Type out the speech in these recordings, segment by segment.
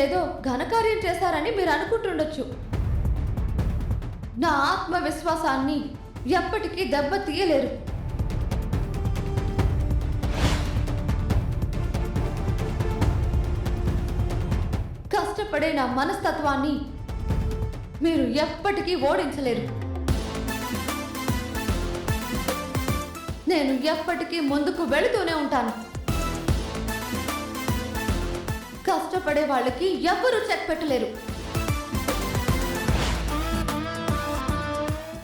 మీరేదో ఘనకార్యం చేశారని మీరు అనుకుంటుండొచ్చు. నా ఆత్మవిశ్వాసాన్ని ఎప్పటికీ దెబ్బ తీయలేరు. కష్టపడే నా మనస్తత్వాన్ని మీరు ఎప్పటికీ ఓడించలేరు. నేను ఎప్పటికీ ముందుకు వెళుతూనే ఉంటాను. కష్టపడే వాళ్ళకి ఎవ్వరూ చెక్ పెట్టలేరు.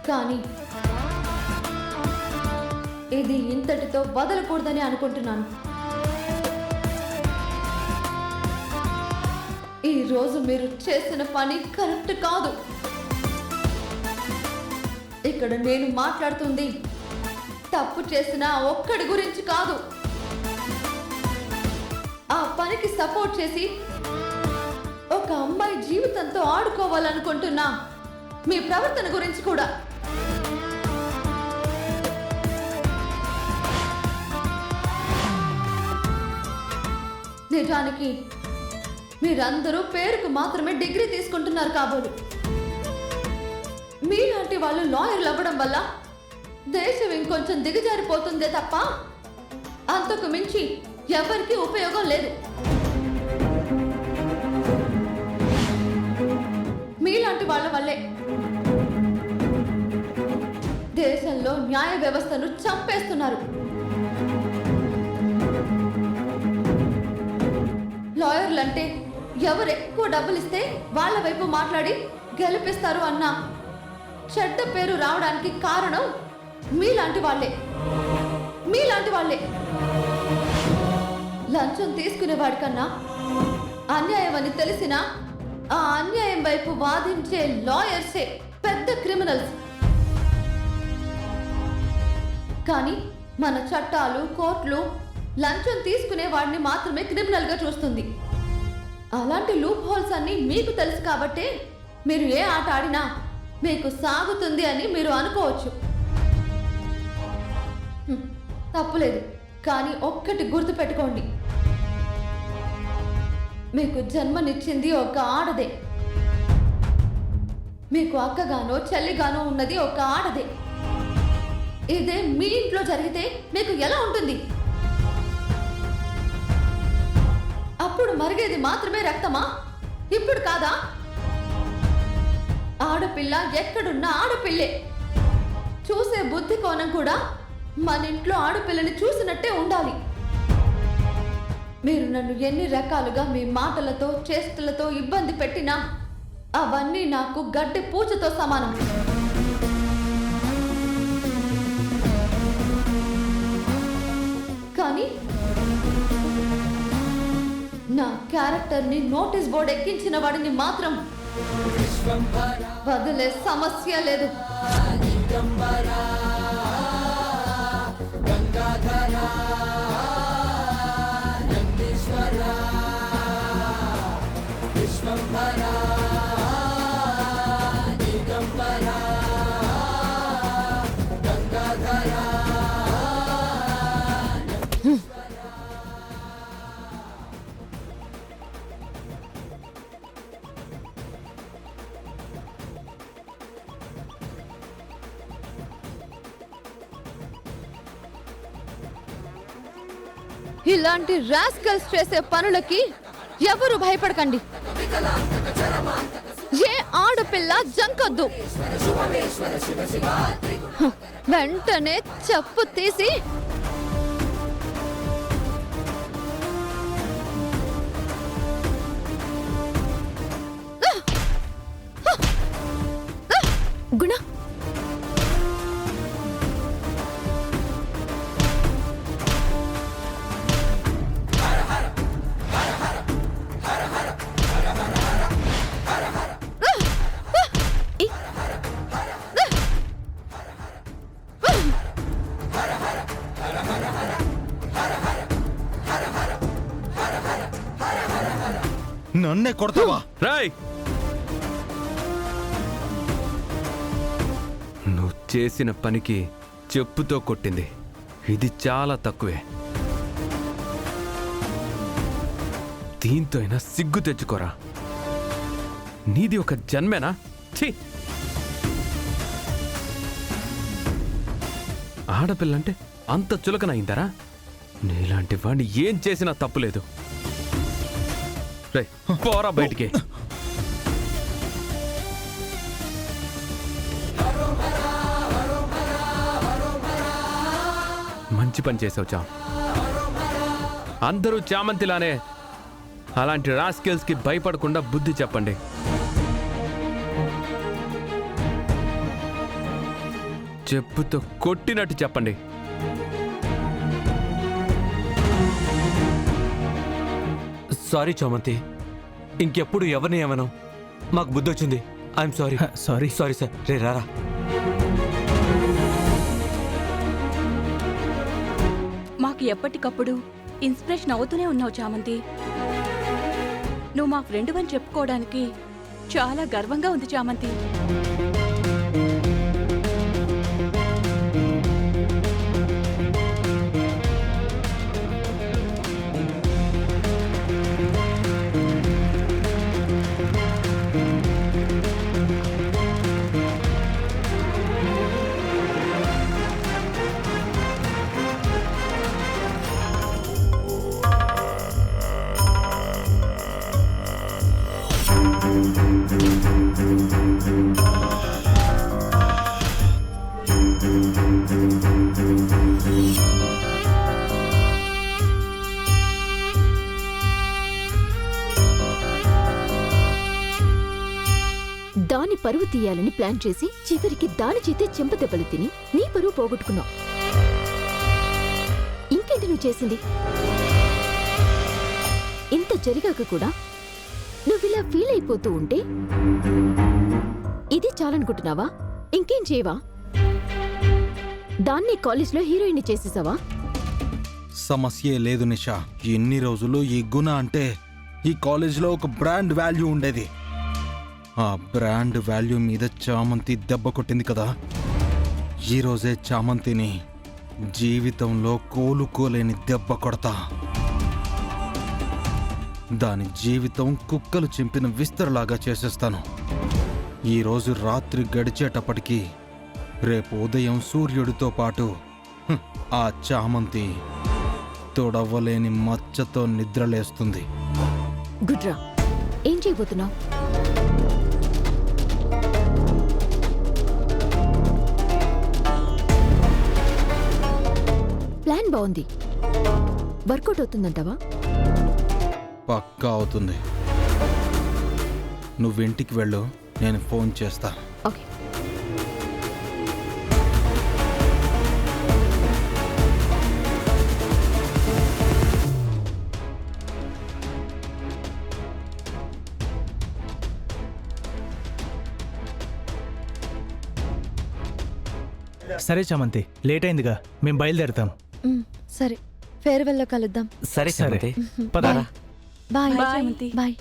కానీ ఇది ఇంతటితో వదలకూడదని అనుకుంటున్నాను. ఈ రోజు మీరు చేసిన పని కరెక్ట్ కాదు. ఇక్కడ నేను మాట్లాడుతుంది తప్పు చేసిన ఒక్కడి గురించి కాదు. ఆ పనికి సపోర్ట్ చేసి ఒక అమ్మాయి జీవితంతో ఆడుకోవాలనుకుంటున్నా మీ ప్రవర్తన గురించి కూడా. నిజానికి మీరందరూ పేరుకు మాత్రమే డిగ్రీ తీసుకుంటున్నారు కాబోలు. మీలాంటి వాళ్ళు లాయర్లు అవ్వడం వల్ల దేశం ఇంకొంచెం దిగజారిపోతుందే తప్ప అంతకు మించి ఎవరికి ఉపయోగం లేదు. మీలాంటి వాళ్ళ వల్లే దేశంలో న్యాయ వ్యవస్థను చంపేస్తున్నారు. లాయర్లంటే ఎవరు ఎక్కువ డబ్బులు ఇస్తే వాళ్ళ వైపు మాట్లాడి గెలిపిస్తారు అన్న చెడ్డ పేరు రావడానికి కారణం మీలాంటి వాళ్ళే. లంచం తీసుకునేవాడి కన్నా అన్యాయం అని తెలిసినా ఆ అన్యాయం వైపు వాదించే లాయర్సే పెద్ద క్రిమినల్స్. కానీ మన చట్టాలు, కోర్టులు లంచం తీసుకునే వాడిని మాత్రమే క్రిమినల్ గా చూస్తుంది. అలాంటి లూప్ హోల్స్ అన్ని మీకు తెలుసు కాబట్టే మీరు ఏ ఆట ఆడినా మీకు సాగుతుంది అని మీరు అనుకోవచ్చు. తప్పులేదు, కానీ ఒక్కటి గుర్తు పెట్టుకోండి. మీకు జన్మనిచ్చింది ఒక ఆడదే. మీకు అక్కగానో చెల్లిగానో ఉన్నది ఒక ఆడదే. ఇదే మీ ఇంట్లో జరిగితే మీకు ఎలా ఉంటుంది? అప్పుడు మరిగేది మాత్రమే రక్తమా? ఇప్పుడు కాదా? ఆడపిల్ల ఎక్కడున్నా ఆడపిల్లే. చూసే బుద్ధి కోణం కూడా మన ఇంట్లో ఆడపిల్లని చూసినట్టే ఉండాలి. మీరు నన్ను ఎన్ని రకాలుగా మీ మాటలతో, చేష్టలతో ఇబ్బంది పెట్టినా అవన్నీ నాకు గడ్డి పూచతో సమానం. కానీ నా క్యారెక్టర్ని నోటీస్ బోర్డు ఎక్కించిన వాడిని మాత్రం వదిలే సమస్య లేదు. ఇలాంటి రాస్కల్స్ చేసే పనులకి ఎవరు భయపడకండి. ఏ ఆడపిల్ల జంకొద్దు. వెంటనే చెప్పు తీసి గుణ, నన్నే కొడతావా? రాయ్, నువ్వు చేసిన పనికి చెప్పుతో కొట్టింది ఇది చాలా తక్కువే. దీంతో అయినా సిగ్గు తెచ్చుకోరా. నీది ఒక జన్మేనా? ఛీ! ఆడపిల్లంటే అంత చులకనయిందరా? నీలాంటి వాడిని ఏం చేసినా తప్పులేదు. రేయ్, పోరా బయటికి. మంచి పని చేసావు చామ్. అందరూ చామంతిలానే అలాంటి రాస్కెల్స్కి భయపడకుండా బుద్ధి చెప్పండి. చెప్పుతో కొట్టినట్టు చెప్పండి. సారీ చామంతి, ఇంకెప్పుడు ఎవరిని ఏమను. మాకు బుద్ధి వచ్చింది. I'm sorry. Sorry sorry sir. రే రారా. మాకు ఎప్పటికప్పుడు ఇన్స్పిరేషన్ అవుతూనే ఉన్నావు చామంతి. నువ్వు మా ఫ్రెండ్ అని చెప్పుకోవడానికి చాలా గర్వంగా ఉంది చామంతి. దాని పరువు తీయాలని ప్లాన్ చేసి చివరికి దాని చేతే చెంపదెబ్బలు తిని నీ పరువు పోగొట్టుకున్నావు. ఇంకేంటి నువ్వు చేసింది? ఇంత జరిగాక కూడా నువ్విలా ఫీల్ అయిపోతూ ఉంటే ఇది చాలనుకుంటున్నావా? ఇంకేం చేయవా? దాన్ని కాలేజ్లో హీరోయిన్ చేసేసావా? సమస్యే లేదు నిషా. ఎన్ని రోజులు ఈ గుణ అంటే ఈ కాలేజీలో ఒక బ్రాండ్ వాల్యూ ఉండేది. ఆ బ్రాండ్ వాల్యూ మీద చామంతి దెబ్బ కొట్టింది కదా. ఈరోజే చామంతిని జీవితంలో కోలుకోలేని దెబ్బ కొడతా. దాని జీవితం కుక్కలు చింపిన విస్తరలాగా చేసేస్తాను. ఈరోజు రాత్రి గడిచేటప్పటికీ రేపు ఉదయం సూర్యుడితో పాటు ఆ చామంతి తొడవలేని మచ్చతో నిద్రలేస్తుంది. గుడ్రా, ఏం చేయబోతున్నావు? ప్లాన్ బాగుంది. వర్కౌట్ అవుతుందంటావా? పక్కా అవుతుంది. నువ్వింటికి వెళ్ళు, నేను ఫోన్ చేస్తా. ఓకే. సరే చామంతి, లేట్ అయిందిగా, మేము బయలుదేరుతాం. సరే, ఫేర్వెల్లో కలుద్దాం. సరే చామంతి. పద. బాయ్ బాయ్ చామంతి. బాయ్.